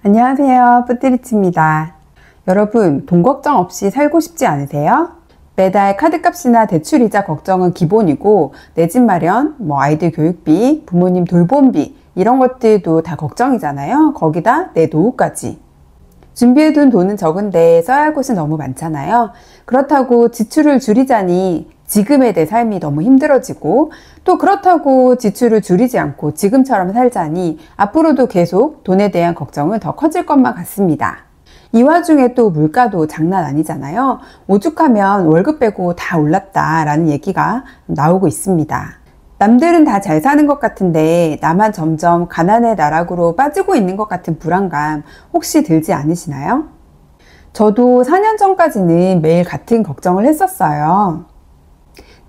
안녕하세요, 뿌띠리치입니다. 여러분, 돈 걱정 없이 살고 싶지 않으세요? 매달 카드값이나 대출이자 걱정은 기본이고 내 집 마련, 아이들 교육비, 부모님 돌봄비 이런 것들도 다 걱정이잖아요. 거기다 내 노후까지. 준비해둔 돈은 적은데 써야 할 곳은 너무 많잖아요. 그렇다고 지출을 줄이자니 지금의 내 삶이 너무 힘들어지고, 또 그렇다고 지출을 줄이지 않고 지금처럼 살자니 앞으로도 계속 돈에 대한 걱정은 더 커질 것만 같습니다. 이 와중에 또 물가도 장난 아니잖아요. 오죽하면 월급 빼고 다 올랐다라는 얘기가 나오고 있습니다. 남들은 다 잘 사는 것 같은데 나만 점점 가난의 나락으로 빠지고 있는 것 같은 불안감 혹시 들지 않으시나요? 저도 4년 전까지는 매일 같은 걱정을 했었어요.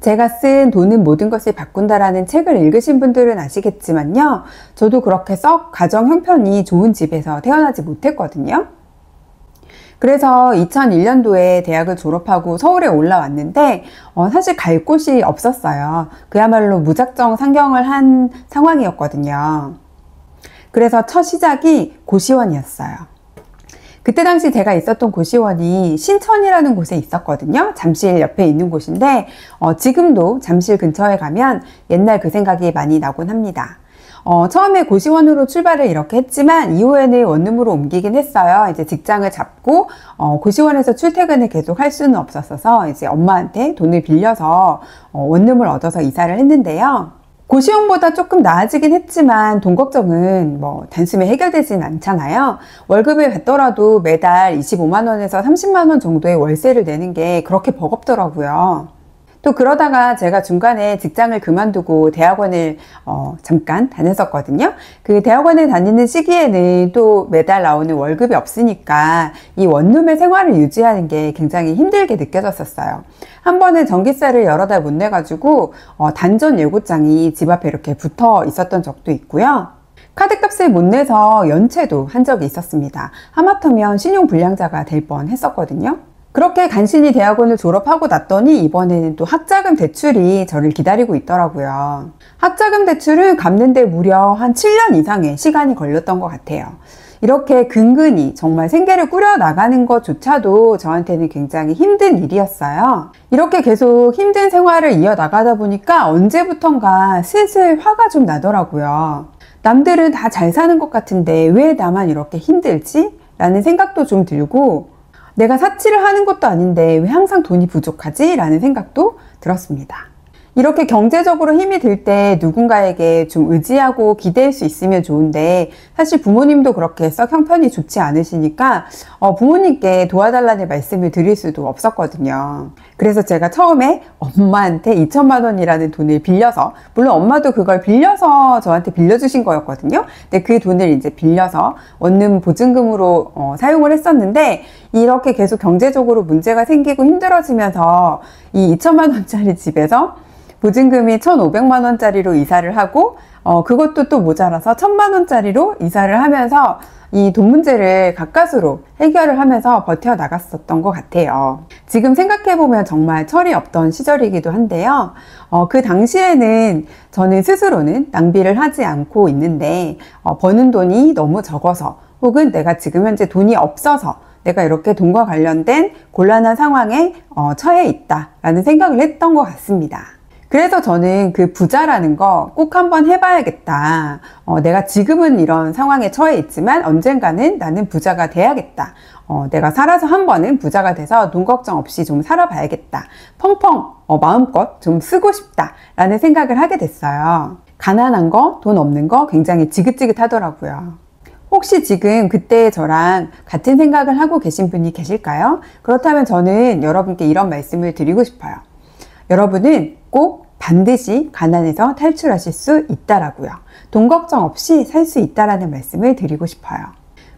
제가 쓴 돈은 모든 것을 바꾼다라는 책을 읽으신 분들은 아시겠지만요. 저도 그렇게 썩 가정 형편이 좋은 집에서 태어나지 못했거든요. 그래서 2001년도에 대학을 졸업하고 서울에 올라왔는데 사실 갈 곳이 없었어요. 그야말로 무작정 상경을 한 상황이었거든요. 그래서 첫 시작이 고시원이었어요. 그때 당시 제가 있었던 고시원이 신천이라는 곳에 있었거든요. 잠실 옆에 있는 곳인데 지금도 잠실 근처에 가면 옛날 그 생각이 많이 나곤 합니다. 처음에 고시원으로 출발을 이렇게 했지만 이후에는 원룸으로 옮기긴 했어요. 이제 직장을 잡고 고시원에서 출퇴근을 계속 할 수는 없었어서 이제 엄마한테 돈을 빌려서 원룸을 얻어서 이사를 했는데요. 고시원보다 조금 나아지긴 했지만 돈 걱정은 단숨에 해결되진 않잖아요. 월급을 받더라도 매달 25만 원에서 30만 원 정도의 월세를 내는 게 그렇게 버겁더라고요. 또 그러다가 제가 중간에 직장을 그만두고 대학원을 잠깐 다녔었거든요. 그 대학원에 다니는 시기에는 또 매달 나오는 월급이 없으니까 이 원룸의 생활을 유지하는 게 굉장히 힘들게 느껴졌었어요. 한 번은 전기세를 여러 달 못 내가지고 단전 예고장이 집 앞에 이렇게 붙어 있었던 적도 있고요. 카드값을 못 내서 연체도 한 적이 있었습니다. 하마터면 신용불량자가 될 뻔 했었거든요. 그렇게 간신히 대학원을 졸업하고 났더니 이번에는 또 학자금 대출이 저를 기다리고 있더라고요. 학자금 대출을 갚는데 무려 한 7년 이상의 시간이 걸렸던 것 같아요. 이렇게 근근히 정말 생계를 꾸려나가는 것조차도 저한테는 굉장히 힘든 일이었어요. 이렇게 계속 힘든 생활을 이어나가다 보니까 언제부턴가 슬슬 화가 좀 나더라고요. 남들은 다 잘 사는 것 같은데 왜 나만 이렇게 힘들지? 라는 생각도 좀 들고, 내가 사치를 하는 것도 아닌데 왜 항상 돈이 부족하지? 라는 생각도 들었습니다. 이렇게 경제적으로 힘이 들 때 누군가에게 좀 의지하고 기댈 수 있으면 좋은데 사실 부모님도 그렇게 썩 형편이 좋지 않으시니까 부모님께 도와달라는 말씀을 드릴 수도 없었거든요. 그래서 제가 처음에 엄마한테 2천만 원이라는 돈을 빌려서, 물론 엄마도 그걸 빌려서 저한테 빌려주신 거였거든요. 근데 그 돈을 이제 빌려서 원룸 보증금으로 사용을 했었는데, 이렇게 계속 경제적으로 문제가 생기고 힘들어지면서 이 2천만 원짜리 집에서 보증금이 1,500만 원짜리로 이사를 하고 그것도 또 모자라서 1,000만 원짜리로 이사를 하면서 이 돈 문제를 가까스로 해결을 하면서 버텨나갔었던 것 같아요. 지금 생각해보면 정말 철이 없던 시절이기도 한데요. 그 당시에는 저는 스스로는 낭비를 하지 않고 있는데 버는 돈이 너무 적어서, 혹은 내가 지금 현재 돈이 없어서 내가 이렇게 돈과 관련된 곤란한 상황에 처해 있다라는 생각을 했던 것 같습니다. 그래서 저는 그 부자라는 거 꼭 한번 해봐야겠다. 내가 지금은 이런 상황에 처해 있지만 언젠가는 나는 부자가 돼야겠다. 내가 살아서 한 번은 부자가 돼서 돈 걱정 없이 좀 살아봐야겠다. 펑펑 마음껏 좀 쓰고 싶다라는 생각을 하게 됐어요. 가난한 거, 돈 없는 거 굉장히 지긋지긋하더라고요. 혹시 지금 그때 저랑 같은 생각을 하고 계신 분이 계실까요? 그렇다면 저는 여러분께 이런 말씀을 드리고 싶어요. 여러분은 꼭 반드시 가난에서 탈출하실 수 있다라고요. 돈 걱정 없이 살 수 있다라는 말씀을 드리고 싶어요.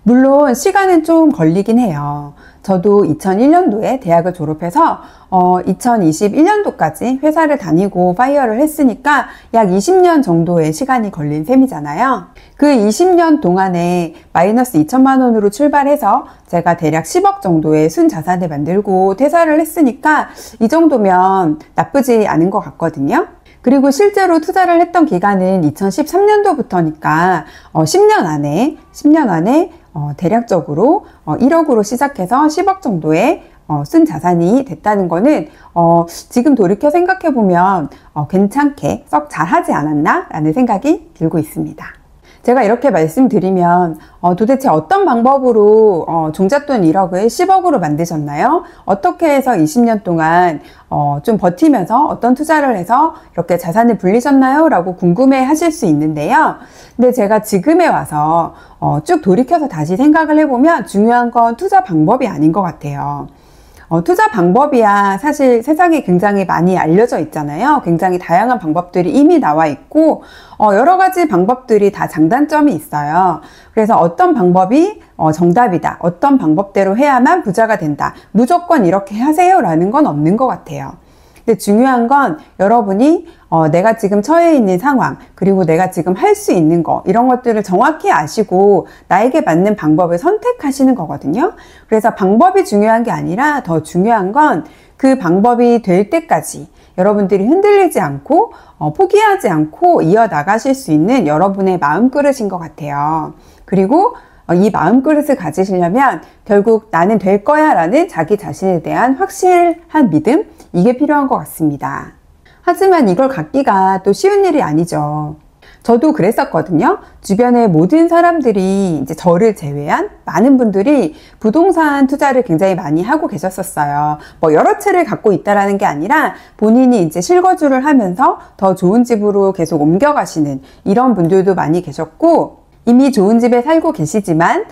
물론 시간은 좀 걸리긴 해요. 저도 2001년도에 대학을 졸업해서 2021년도까지 회사를 다니고 파이어를 했으니까 약 20년 정도의 시간이 걸린 셈이잖아요. 그 20년 동안에 마이너스 2천만 원으로 출발해서 제가 대략 10억 정도의 순자산을 만들고 퇴사를 했으니까 이 정도면 나쁘지 않은 것 같거든요. 그리고 실제로 투자를 했던 기간은 2013년도부터니까 10년 안에 대략적으로 1억으로 시작해서 10억 정도의 순 자산이 됐다는 거는 지금 돌이켜 생각해보면 괜찮게 썩 잘하지 않았나? 라는 생각이 들고 있습니다. 제가 이렇게 말씀드리면 도대체 어떤 방법으로 종잣돈 1억을 10억으로 만드셨나요? 어떻게 해서 20년 동안 좀 버티면서 어떤 투자를 해서 이렇게 자산을 불리셨나요? 라고 궁금해 하실 수 있는데요. 근데 제가 지금에 와서 쭉 돌이켜서 다시 생각을 해보면 중요한 건 투자 방법이 아닌 것 같아요. 투자 방법이야 사실 세상에 굉장히 많이 알려져 있잖아요. 굉장히 다양한 방법들이 이미 나와 있고 여러 가지 방법들이 다 장단점이 있어요. 그래서 어떤 방법이 정답이다, 어떤 방법대로 해야만 부자가 된다, 무조건 이렇게 하세요 라는 건 없는 것 같아요. 근데 중요한 건 여러분이 내가 지금 처해 있는 상황, 그리고 내가 지금 할 수 있는 거, 이런 것들을 정확히 아시고 나에게 맞는 방법을 선택하시는 거거든요. 그래서 방법이 중요한 게 아니라 더 중요한 건 그 방법이 될 때까지 여러분들이 흔들리지 않고 포기하지 않고 이어나가실 수 있는 여러분의 마음그릇인 것 같아요. 그리고 이 마음그릇을 가지시려면 결국 나는 될 거야 라는 자기 자신에 대한 확실한 믿음, 이게 필요한 것 같습니다. 하지만 이걸 갖기가 또 쉬운 일이 아니죠. 저도 그랬었거든요. 주변의 모든 사람들이 이제 저를 제외한 많은 분들이 부동산 투자를 굉장히 많이 하고 계셨었어요. 뭐 여러 채를 갖고 있다라는 게 아니라 본인이 이제 실거주를 하면서 더 좋은 집으로 계속 옮겨가시는 이런 분들도 많이 계셨고, 이미 좋은 집에 살고 계시지만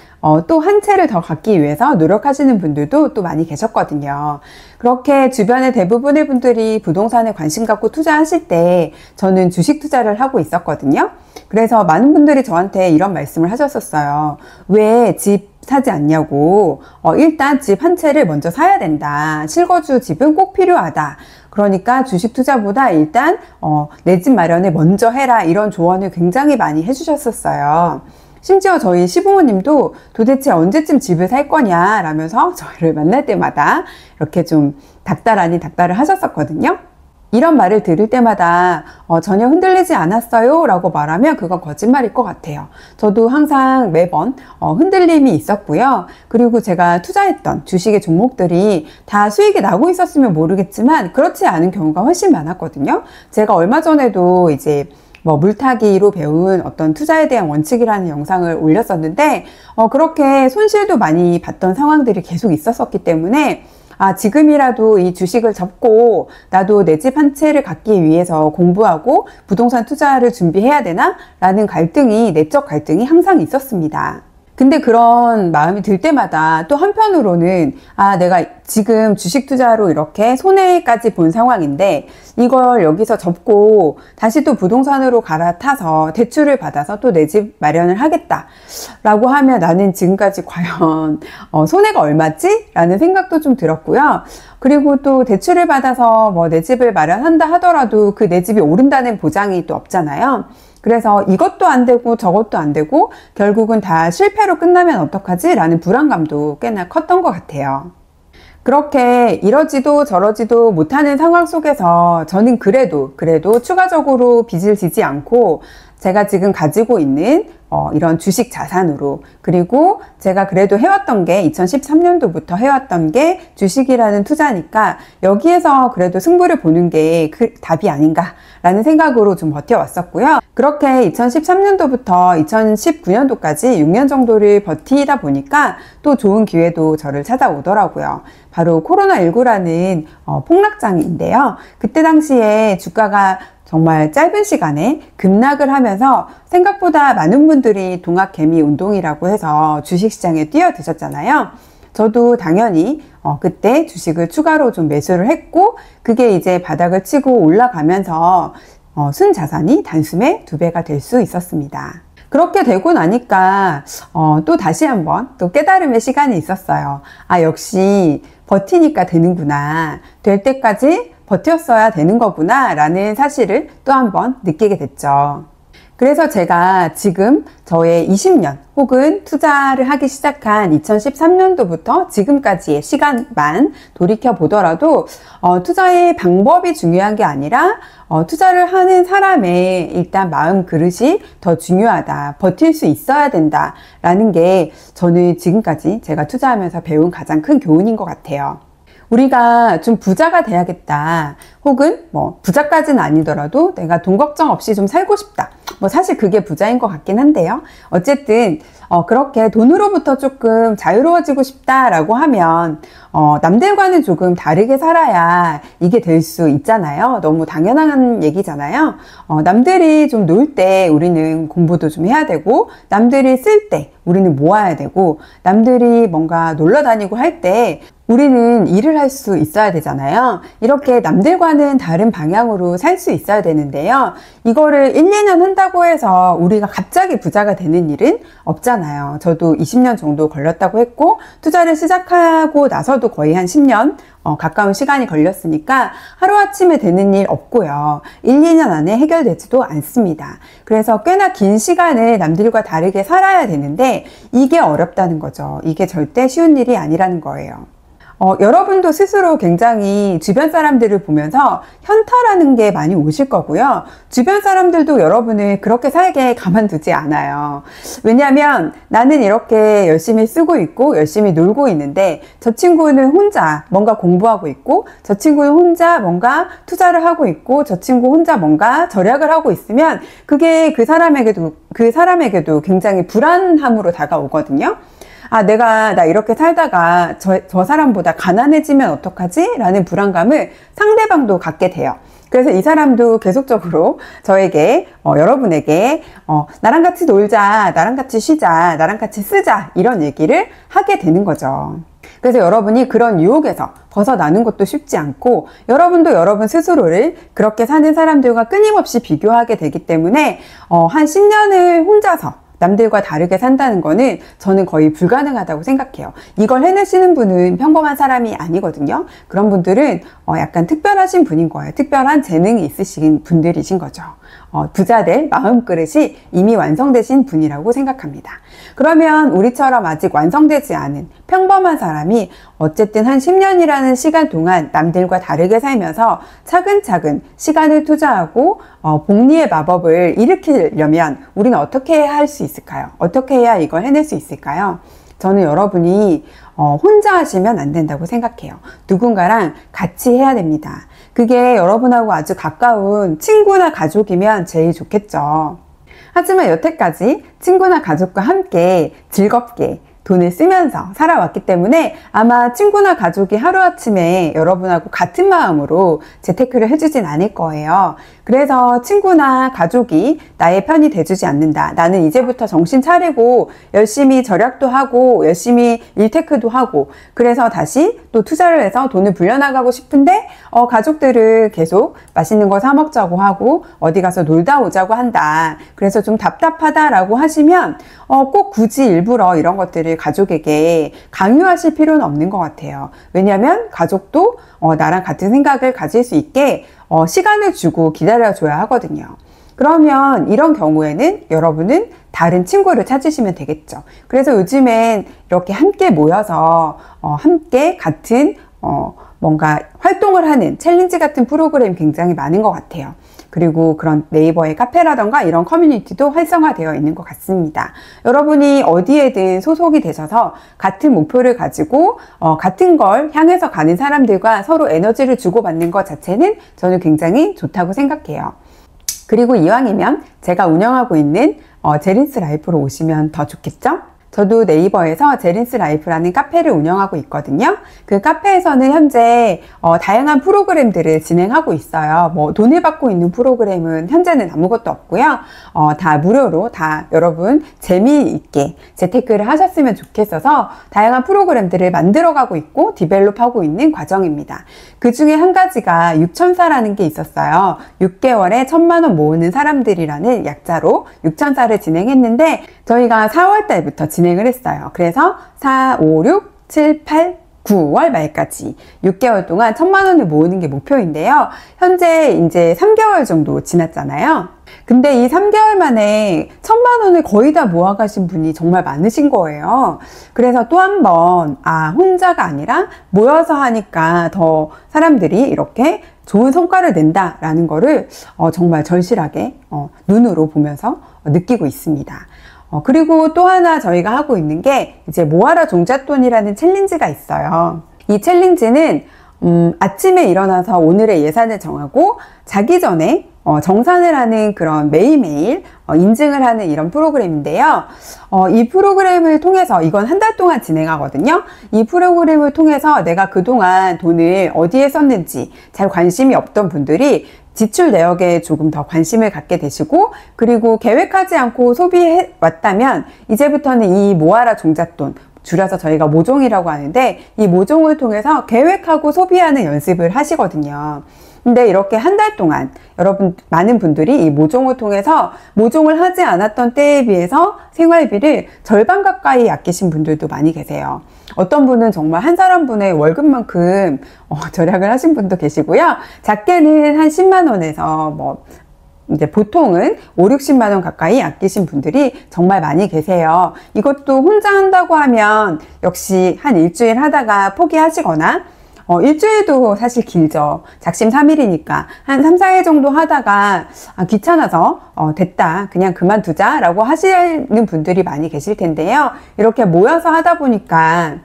또 한 채를 더 갖기 위해서 노력하시는 분들도 또 많이 계셨거든요. 그렇게 주변의 대부분의 분들이 부동산에 관심 갖고 투자하실 때 저는 주식 투자를 하고 있었거든요. 그래서 많은 분들이 저한테 이런 말씀을 하셨었어요. 왜 집 사지 않냐고. 일단 집 한 채를 먼저 사야 된다. 실거주 집은 꼭 필요하다. 그러니까 주식 투자보다 일단 내 집 마련을 먼저 해라, 이런 조언을 굉장히 많이 해주셨었어요. 심지어 저희 시부모님도 도대체 언제쯤 집을 살 거냐 라면서 저를 만날 때마다 이렇게 좀 닥달 아닌 닥달을 하셨었거든요. 이런 말을 들을 때마다 전혀 흔들리지 않았어요 라고 말하면 그건 거짓말일 것 같아요. 저도 항상 매번 흔들림이 있었고요. 그리고 제가 투자했던 주식의 종목들이 다 수익이 나고 있었으면 모르겠지만 그렇지 않은 경우가 훨씬 많았거든요. 제가 얼마 전에도 이제 물타기로 배운 어떤 투자에 대한 원칙이라는 영상을 올렸었는데 그렇게 손실도 많이 봤던 상황들이 계속 있었었기 때문에 지금이라도 이 주식을 접고 나도 내 집 한 채를 갖기 위해서 공부하고 부동산 투자를 준비해야 되나? 라는 갈등이, 내적 갈등이 항상 있었습니다. 근데 그런 마음이 들 때마다 또 한편으로는 내가 지금 주식 투자로 이렇게 손해까지 본 상황인데 이걸 여기서 접고 다시 또 부동산으로 갈아타서 대출을 받아서 또 내 집 마련을 하겠다 라고 하면 나는 지금까지 과연 손해가 얼마지? 라는 생각도 좀 들었고요. 그리고 또 대출을 받아서 내 집을 마련한다 하더라도 그 내 집이 오른다는 보장이 또 없잖아요. 그래서 이것도 안 되고 저것도 안 되고 결국은 다 실패로 끝나면 어떡하지? 라는 불안감도 꽤나 컸던 것 같아요. 그렇게 이러지도 저러지도 못하는 상황 속에서 저는 그래도 추가적으로 빚을 지지 않고 제가 지금 가지고 있는 이런 주식 자산으로, 그리고 제가 그래도 해왔던 게 2013년도부터 해왔던 게 주식이라는 투자니까 여기에서 그래도 승부를 보는 게 그 답이 아닌가라는 생각으로 좀 버텨왔었고요. 그렇게 2013년도부터 2019년도까지 6년 정도를 버티다 보니까 또 좋은 기회도 저를 찾아오더라고요. 바로 코로나19라는 폭락장인데요. 그때 당시에 주가가 정말 짧은 시간에 급락을 하면서 생각보다 많은 분들이 동학개미 운동이라고 해서 주식시장에 뛰어드셨잖아요. 저도 당연히 그때 주식을 추가로 좀 매수를 했고, 그게 이제 바닥을 치고 올라가면서 순자산이 단숨에 2배가 될 수 있었습니다. 그렇게 되고 나니까 또 다시 한번 또 깨달음의 시간이 있었어요. 역시 버티니까 되는구나. 될 때까지 버텼어야 되는 거구나 라는 사실을 또 한번 느끼게 됐죠. 그래서 제가 지금 저의 20년 혹은 투자를 하기 시작한 2013년도부터 지금까지의 시간만 돌이켜 보더라도 투자의 방법이 중요한 게 아니라 투자를 하는 사람의 일단 마음 그릇이 더 중요하다. 버틸 수 있어야 된다라는 게 저는 지금까지 제가 투자하면서 배운 가장 큰 교훈인 것 같아요. 우리가 좀 부자가 돼야겠다. 혹은 뭐 부자까지는 아니더라도 내가 돈 걱정 없이 좀 살고 싶다. 뭐 사실 그게 부자인 것 같긴 한데요. 어쨌든 그렇게 돈으로부터 조금 자유로워지고 싶다라고 하면 남들과는 조금 다르게 살아야 이게 될 수 있잖아요. 너무 당연한 얘기잖아요. 남들이 좀 놀 때 우리는 공부도 좀 해야 되고, 남들이 쓸 때 우리는 모아야 되고, 남들이 뭔가 놀러 다니고 할 때 우리는 일을 할 수 있어야 되잖아요. 이렇게 남들과는 다른 방향으로 살 수 있어야 되는데요. 이거를 1, 2년 한다고 해서 우리가 갑자기 부자가 되는 일은 없잖아요. 저도 20년 정도 걸렸다고 했고, 투자를 시작하고 나서도 거의 한 10년 가까운 시간이 걸렸으니까 하루아침에 되는 일 없고요. 1, 2년 안에 해결되지도 않습니다. 그래서 꽤나 긴 시간을 남들과 다르게 살아야 되는데 이게 어렵다는 거죠. 이게 절대 쉬운 일이 아니라는 거예요. 여러분도 스스로 굉장히 주변 사람들을 보면서 현타라는 게 많이 오실 거고요. 주변 사람들도 여러분을 그렇게 살게 가만두지 않아요. 왜냐하면 나는 이렇게 열심히 쓰고 있고 열심히 놀고 있는데 저 친구는 혼자 뭔가 공부하고 있고 저 친구는 혼자 뭔가 투자를 하고 있고 저 친구 혼자 뭔가 절약을 하고 있으면 그게 그 사람에게도 굉장히 불안함으로 다가오거든요. 나 이렇게 살다가 저 사람보다 가난해지면 어떡하지? 라는 불안감을 상대방도 갖게 돼요. 그래서 이 사람도 계속적으로 저에게, 여러분에게, 나랑 같이 놀자, 나랑 같이 쉬자, 나랑 같이 쓰자, 이런 얘기를 하게 되는 거죠. 그래서 여러분이 그런 유혹에서 벗어나는 것도 쉽지 않고, 여러분도 여러분 스스로를 그렇게 사는 사람들과 끊임없이 비교하게 되기 때문에, 한 10년을 혼자서 남들과 다르게 산다는 거는 저는 거의 불가능하다고 생각해요. 이걸 해내시는 분은 평범한 사람이 아니거든요. 그런 분들은 약간 특별하신 분인 거예요. 특별한 재능이 있으신 분들이신 거죠. 부자될 마음그릇이 이미 완성되신 분이라고 생각합니다. 그러면 우리처럼 아직 완성되지 않은 평범한 사람이 어쨌든 한 10년이라는 시간 동안 남들과 다르게 살면서 차근차근 시간을 투자하고 복리의 마법을 일으키려면 우리는 어떻게 할 수 있을까요? 어떻게 해야 이걸 해낼 수 있을까요? 저는 여러분이 혼자 하시면 안 된다고 생각해요. 누군가랑 같이 해야 됩니다. 그게 여러분하고 아주 가까운 친구나 가족이면 제일 좋겠죠. 하지만 여태까지 친구나 가족과 함께 즐겁게 돈을 쓰면서 살아왔기 때문에 아마 친구나 가족이 하루아침에 여러분하고 같은 마음으로 재테크를 해주진 않을 거예요. 그래서 친구나 가족이 나의 편이 돼주지 않는다. 나는 이제부터 정신 차리고 열심히 절약도 하고 열심히 일테크도 하고 그래서 다시 또 투자를 해서 돈을 불려나가고 싶은데 가족들을 계속 맛있는 거 사 먹자고 하고 어디 가서 놀다 오자고 한다. 그래서 좀 답답하다라고 하시면 꼭 굳이 일부러 이런 것들을 가족에게 강요하실 필요는 없는 것 같아요. 왜냐하면 가족도 나랑 같은 생각을 가질 수 있게 시간을 주고 기다려줘야 하거든요. 그러면 이런 경우에는 여러분은 다른 친구를 찾으시면 되겠죠. 그래서 요즘엔 이렇게 함께 모여서 함께 같은 뭔가 활동을 하는 챌린지 같은 프로그램이 굉장히 많은 것 같아요. 그리고 그런 네이버의 카페라던가 이런 커뮤니티도 활성화되어 있는 것 같습니다. 여러분이 어디에든 소속이 되셔서 같은 목표를 가지고 같은 걸 향해서 가는 사람들과 서로 에너지를 주고받는 것 자체는 저는 굉장히 좋다고 생각해요. 그리고 이왕이면 제가 운영하고 있는 제린스 라이프로 오시면 더 좋겠죠? 저도 네이버에서 제린스 라이프라는 카페를 운영하고 있거든요. 그 카페에서는 현재 다양한 프로그램들을 진행하고 있어요. 뭐 돈을 받고 있는 프로그램은 현재는 아무것도 없고요. 다 무료로 다 여러분 재미있게 재테크를 하셨으면 좋겠어서 다양한 프로그램들을 만들어가고 있고 디벨롭하고 있는 과정입니다. 그 중에 한 가지가 6천사라는 게 있었어요. 6개월에 1,000만 원 모으는 사람들이라는 약자로 6천사를 진행했는데 저희가 4월 달부터 진행을 했어요. 그래서 4, 5, 6, 7, 8 9월 말까지 6개월 동안 1,000만 원을 모으는 게 목표인데요. 현재 이제 3개월 정도 지났잖아요. 근데 이 3개월 만에 1,000만 원을 거의 다 모아가신 분이 정말 많으신 거예요. 그래서 또 한 번, 혼자가 아니라 모여서 하니까 더 사람들이 이렇게 좋은 성과를 낸다라는 거를 정말 절실하게 눈으로 보면서 느끼고 있습니다. 그리고 또 하나 저희가 하고 있는 게 이제 모아라 종잣돈이라는 챌린지가 있어요. 이 챌린지는 아침에 일어나서 오늘의 예산을 정하고 자기 전에 정산을 하는 그런 매일매일 인증을 하는 이런 프로그램인데요. 이 프로그램을 통해서 이건 한 달 동안 진행하거든요. 이 프로그램을 통해서 내가 그동안 돈을 어디에 썼는지 잘 관심이 없던 분들이 지출 내역에 조금 더 관심을 갖게 되시고, 그리고 계획하지 않고 소비해 왔다면 이제부터는 이 모아라 종잣돈, 줄여서 저희가 모종이라고 하는데, 이 모종을 통해서 계획하고 소비하는 연습을 하시거든요. 근데 이렇게 한 달 동안 여러분 많은 분들이 이 모종을 통해서 모종을 하지 않았던 때에 비해서 생활비를 절반 가까이 아끼신 분들도 많이 계세요. 어떤 분은 정말 한 사람분의 월급만큼 절약을 하신 분도 계시고요. 작게는 한 10만 원에서 이제 보통은 5, 60만 원 가까이 아끼신 분들이 정말 많이 계세요. 이것도 혼자 한다고 하면 역시 한 일주일 하다가 포기하시거나, 일주일도 사실 길죠. 작심 3일이니까 한 3, 4일 정도 하다가 귀찮아서 됐다, 그냥 그만두자 라고 하시는 분들이 많이 계실 텐데요. 이렇게 모여서 하다 보니까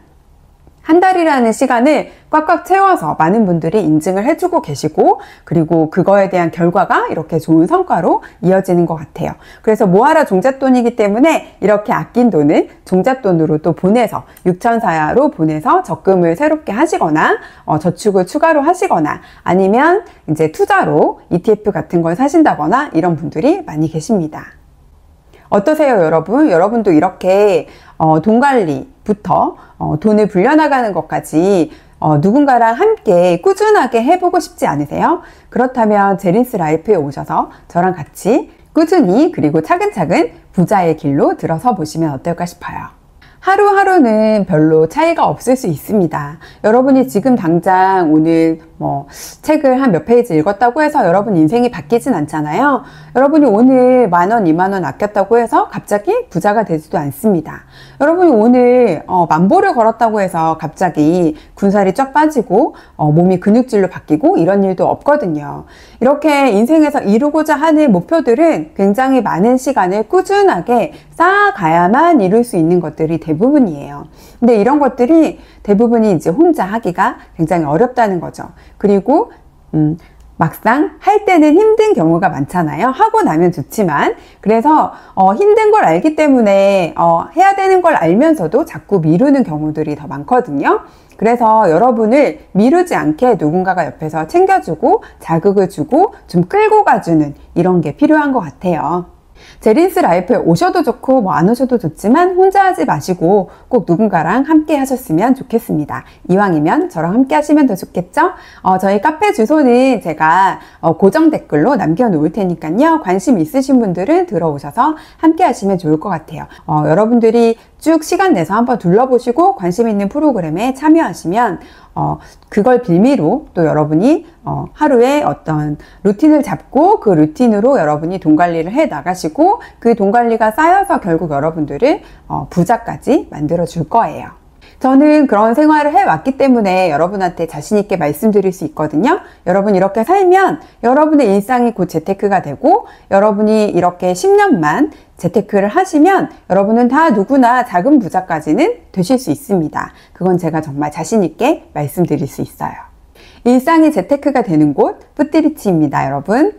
한 달이라는 시간을 꽉꽉 채워서 많은 분들이 인증을 해주고 계시고, 그리고 그거에 대한 결과가 이렇게 좋은 성과로 이어지는 것 같아요. 그래서 모아라 종잣돈이기 때문에 이렇게 아낀 돈을 종잣돈으로 또 보내서 6,400로 보내서 적금을 새롭게 하시거나 저축을 추가로 하시거나, 아니면 이제 투자로 ETF 같은 걸 사신다거나 이런 분들이 많이 계십니다. 어떠세요, 여러분? 여러분도 이렇게 돈 관리부터 돈을 불려나가는 것까지 누군가랑 함께 꾸준하게 해보고 싶지 않으세요? 그렇다면 제린스 라이프에 오셔서 저랑 같이 꾸준히 그리고 차근차근 부자의 길로 들어서 보시면 어떨까 싶어요. 하루하루는 별로 차이가 없을 수 있습니다. 여러분이 지금 당장 오늘 책을 한 몇 페이지 읽었다고 해서 여러분 인생이 바뀌진 않잖아요. 여러분이 오늘 10,000원, 20,000원 아꼈다고 해서 갑자기 부자가 되지도 않습니다. 여러분이 오늘 10,000보를 걸었다고 해서 갑자기 군살이 쫙 빠지고 몸이 근육질로 바뀌고 이런 일도 없거든요. 이렇게 인생에서 이루고자 하는 목표들은 굉장히 많은 시간을 꾸준하게 쌓아가야만 이룰 수 있는 것들이 대부분이에요. 근데 이런 것들이 대부분이 이제 혼자 하기가 굉장히 어렵다는 거죠. 그리고 막상 할 때는 힘든 경우가 많잖아요. 하고 나면 좋지만, 그래서 힘든 걸 알기 때문에 해야 되는 걸 알면서도 자꾸 미루는 경우들이 더 많거든요. 그래서 여러분을 미루지 않게 누군가가 옆에서 챙겨주고 자극을 주고 좀 끌고 가주는 이런 게 필요한 것 같아요. 제린스 라이프에 오셔도 좋고 안 오셔도 좋지만 혼자 하지 마시고 꼭 누군가랑 함께 하셨으면 좋겠습니다. 이왕이면 저랑 함께 하시면 더 좋겠죠? 저희 카페 주소는 제가 고정 댓글로 남겨놓을 테니까요. 관심 있으신 분들은 들어오셔서 함께 하시면 좋을 것 같아요. 여러분들이 쭉 시간 내서 한번 둘러보시고 관심 있는 프로그램에 참여하시면 그걸 빌미로 또 여러분이 하루에 어떤 루틴을 잡고 그 루틴으로 여러분이 돈 관리를 해 나가시고 그 돈 관리가 쌓여서 결국 여러분들을 부자까지 만들어 줄 거예요. 저는 그런 생활을 해왔기 때문에 여러분한테 자신있게 말씀드릴 수 있거든요. 여러분 이렇게 살면 여러분의 일상이 곧 재테크가 되고, 여러분이 이렇게 10년만 재테크를 하시면 여러분은 다 누구나 작은 부자까지는 되실 수 있습니다. 그건 제가 정말 자신있게 말씀드릴 수 있어요. 일상이 재테크가 되는 곳 뿌띠리치입니다, 여러분.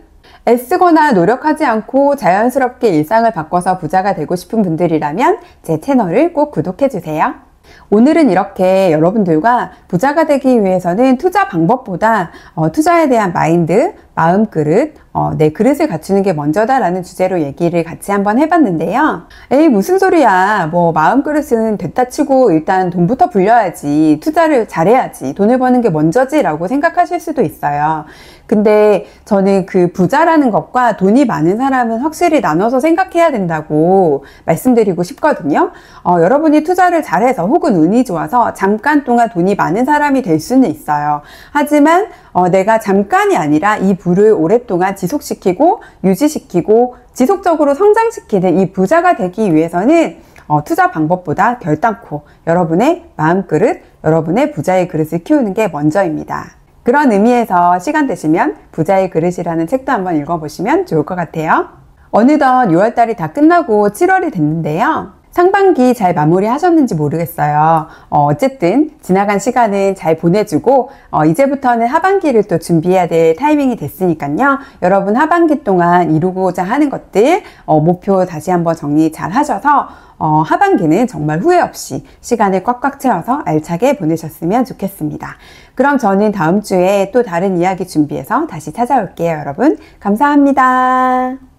애쓰거나 노력하지 않고 자연스럽게 일상을 바꿔서 부자가 되고 싶은 분들이라면 제 채널을 꼭 구독해주세요. 오늘은 이렇게 여러분들과 부자가 되기 위해서는 투자 방법보다 투자에 대한 마인드, 마음그릇, 내 그릇을 갖추는 게 먼저다라는 주제로 얘기를 같이 한번 해봤는데요. 에이, 무슨 소리야. 뭐 마음 그릇은 됐다 치고 일단 돈부터 불려야지. 투자를 잘해야지. 돈을 버는 게 먼저지 라고 생각하실 수도 있어요. 근데 저는 그 부자라는 것과 돈이 많은 사람은 확실히 나눠서 생각해야 된다고 말씀드리고 싶거든요. 여러분이 투자를 잘해서 혹은 운이 좋아서 잠깐 동안 돈이 많은 사람이 될 수는 있어요. 하지만 내가 잠깐이 아니라 이 부를 오랫동안 지속시키고 유지시키고 지속적으로 성장시키는 이 부자가 되기 위해서는 투자 방법보다 결단코 여러분의 마음그릇, 여러분의 부자의 그릇을 키우는 게 먼저입니다. 그런 의미에서 시간 되시면 부자의 그릇이라는 책도 한번 읽어보시면 좋을 것 같아요. 어느덧 6월달이 다 끝나고 7월이 됐는데요. 상반기 잘 마무리 하셨는지 모르겠어요. 어쨌든 지나간 시간은 잘 보내주고 이제부터는 하반기를 또 준비해야 될 타이밍이 됐으니까요. 여러분 하반기 동안 이루고자 하는 것들 목표 다시 한번 정리 잘 하셔서 하반기는 정말 후회 없이 시간을 꽉꽉 채워서 알차게 보내셨으면 좋겠습니다. 그럼 저는 다음 주에 또 다른 이야기 준비해서 다시 찾아올게요, 여러분. 감사합니다.